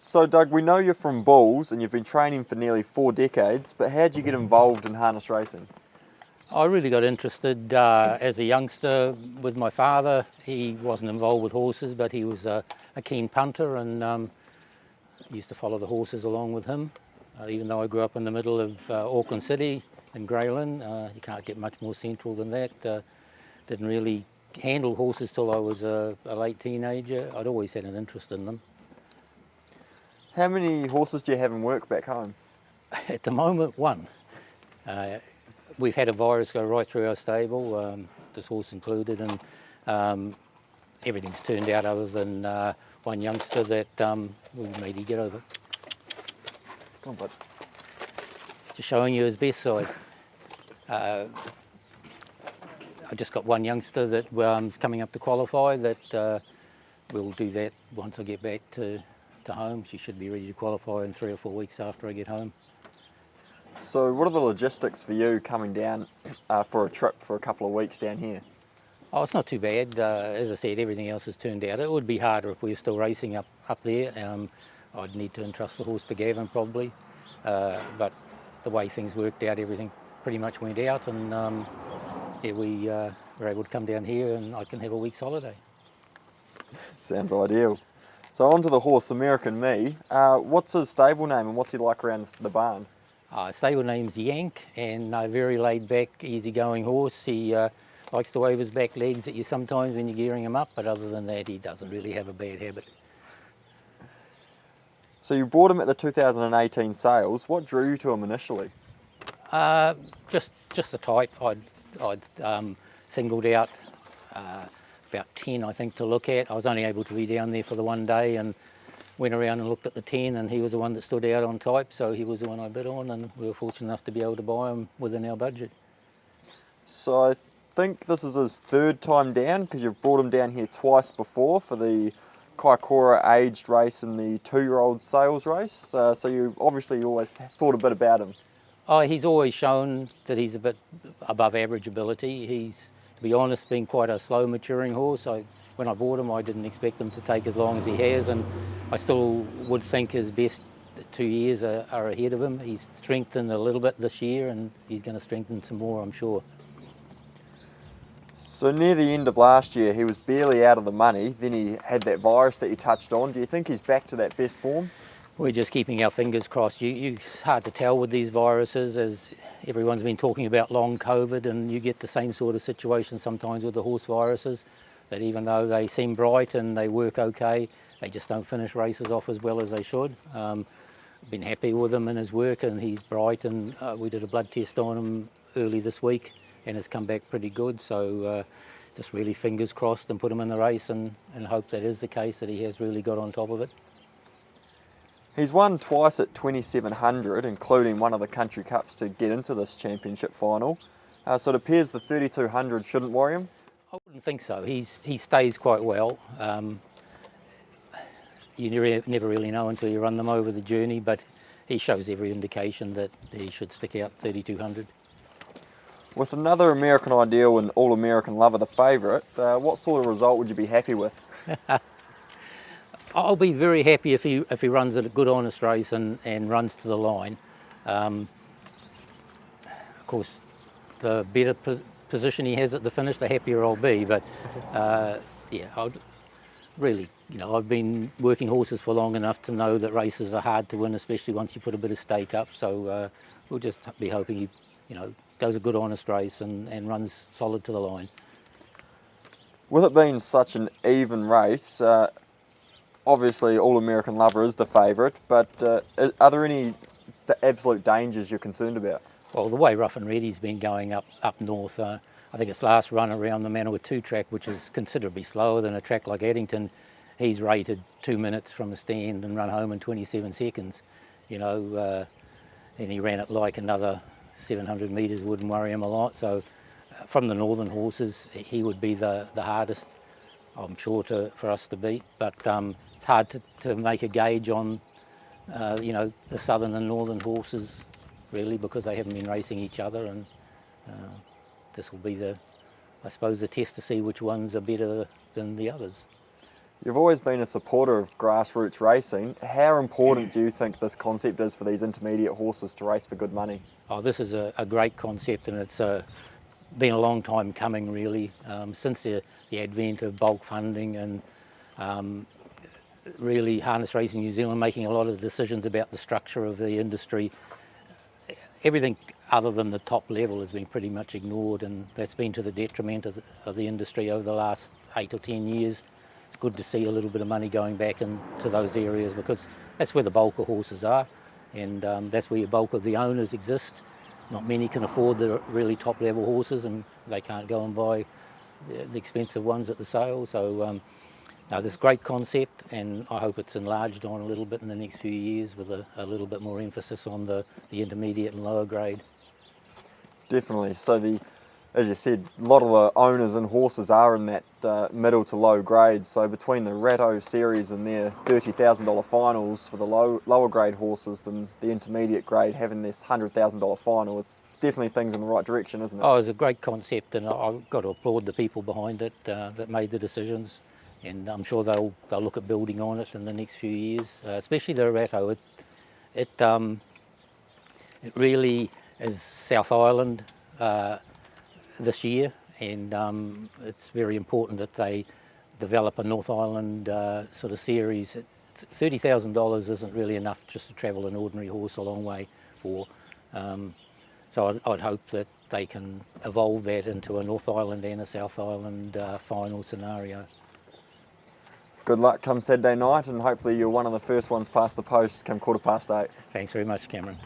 So Doug, we know you're from Bulls and you've been training for nearly 4 decades, but how did you get involved in harness racing? I really got interested as a youngster with my father. He wasn't involved with horses, but he was a keen punter, and used to follow the horses along with him. Even though I grew up in the middle of Auckland City in Gale, you can't get much more central than that. Didn't really handle horses till I was a late teenager. I'd always had an interest in them. How many horses do you have in work back home? At the moment, one. We've had a virus go right through our stable, this horse included, and everything's turned out other than one youngster that we made him get over. Come on, bud. Just showing you his best side. I just got one youngster that is coming up to qualify. That we'll do that once I get back to home. She should be ready to qualify in 3 or 4 weeks after I get home. So what are the logistics for you coming down for a trip for a couple of weeks down here? Oh, it's not too bad. As I said, everything else has turned out. It would be harder if we were still racing up there. I'd need to entrust the horse to Gavin probably, but the way things worked out, everything pretty much went out, and yeah, we were able to come down here and I can have a week's holiday. Sounds ideal. So on to the horse, American Me. What's his stable name and what's he like around the barn? Stable name's Yank, and a very laid back, easygoing horse. He likes to wave his back legs at you sometimes when you're gearing him up, but other than that he doesn't really have a bad habit. So you bought him at the 2018 sales. What drew you to him initially? Just the type. I'd singled out about 10, I think, to look at. I was only able to be down there for the one day and went around and looked at the 10, and he was the one that stood out on type, so he was the one I bid on, and we were fortunate enough to be able to buy him within our budget. So I think this is his 3rd time down, because you've brought him down here twice before for the Kaikoura aged race and the 2-year-old sales race, so you obviously always thought a bit about him. Oh, he's always shown that he's a bit above average ability. He's, to be honest, been quite a slow maturing horse. When I bought him, I didn't expect him to take as long as he has, and I still would think his best 2 years are ahead of him. He's strengthened a little bit this year, and he's going to strengthen some more, I'm sure. So near the end of last year, he was barely out of the money. Then he had that virus that you touched on. Do you think he's back to that best form? We're just keeping our fingers crossed. It's hard to tell with these viruses, as everyone's been talking about long COVID, and you get the same sort of situation sometimes with the horse viruses, that even though they seem bright and they work okay, they just don't finish races off as well as they should. Been happy with him in his work, and he's bright, and we did a blood test on him early this week and has come back pretty good, so just really fingers crossed and put him in the race and hope that is the case, that he has really got on top of it. He's won twice at 2700, including one of the country cups to get into this championship final, so it appears the 3200 shouldn't worry him. I wouldn't think so. He stays quite well. You never really know until you run them over the journey, but he shows every indication that he should stick out 3200. With another American Ideal and All-American Lover the favourite, what sort of result would you be happy with? I'll be very happy if he runs a good honest race and runs to the line. Of course, the better position he has at the finish, the happier I'll be, but yeah, really, I've been working horses for long enough to know that races are hard to win, especially once you put a bit of stake up, so we'll just be hoping he goes a good honest race and runs solid to the line. With it being such an even race, obviously All-American Lover is the favourite, but are there any absolute dangers you're concerned about? Well, the way Rough and Ready's been going up north, I think its last run around the Manawatu 2 track, which is considerably slower than a track like Addington, he's rated 2 minutes from the stand and run home in 27 seconds, and he ran it like another 700 metres, wouldn't worry him a lot. So from the northern horses, he would be the hardest, I'm sure, for us to beat, but it's hard to make a gauge on the southern and northern horses, really, because they haven't been racing each other, and this will be I suppose the test to see which ones are better than the others. You've always been a supporter of grassroots racing. How important do you think this concept is for these intermediate horses to race for good money? Oh, this is a great concept, and it's been a long time coming, really, since the advent of bulk funding and really Harness Racing New Zealand making a lot of decisions about the structure of the industry. Everything other than the top level has been pretty much ignored, and that's been to the detriment of the industry over the last 8 or 10 years. It's good to see a little bit of money going back into those areas, because that's where the bulk of horses are, and that's where the bulk of the owners exist. Not many can afford the really top level horses, and they can't go and buy the expensive ones at the sale. So no, this great concept, and I hope it's enlarged on a little bit in the next few years with a little bit more emphasis on the intermediate and lower grade. Definitely. So as you said, a lot of the owners and horses are in that middle to low grade. So between the Ratto series and their $30,000 finals for the lower grade horses, than the intermediate grade having this $100,000 final, it's definitely things in the right direction, isn't it? Oh, it's a great concept, and I've got to applaud the people behind it that made the decisions, and I'm sure they'll look at building on it in the next few years, especially the Ratto. It really is South Island this year, and it's very important that they develop a North Island sort of series. $30,000 isn't really enough just to travel an ordinary horse a long way for. So I'd hope that they can evolve that into a North Island and a South Island final scenario. Good luck come Saturday night, and hopefully you're one of the first ones past the post come 8:15. Thanks very much, Cameron.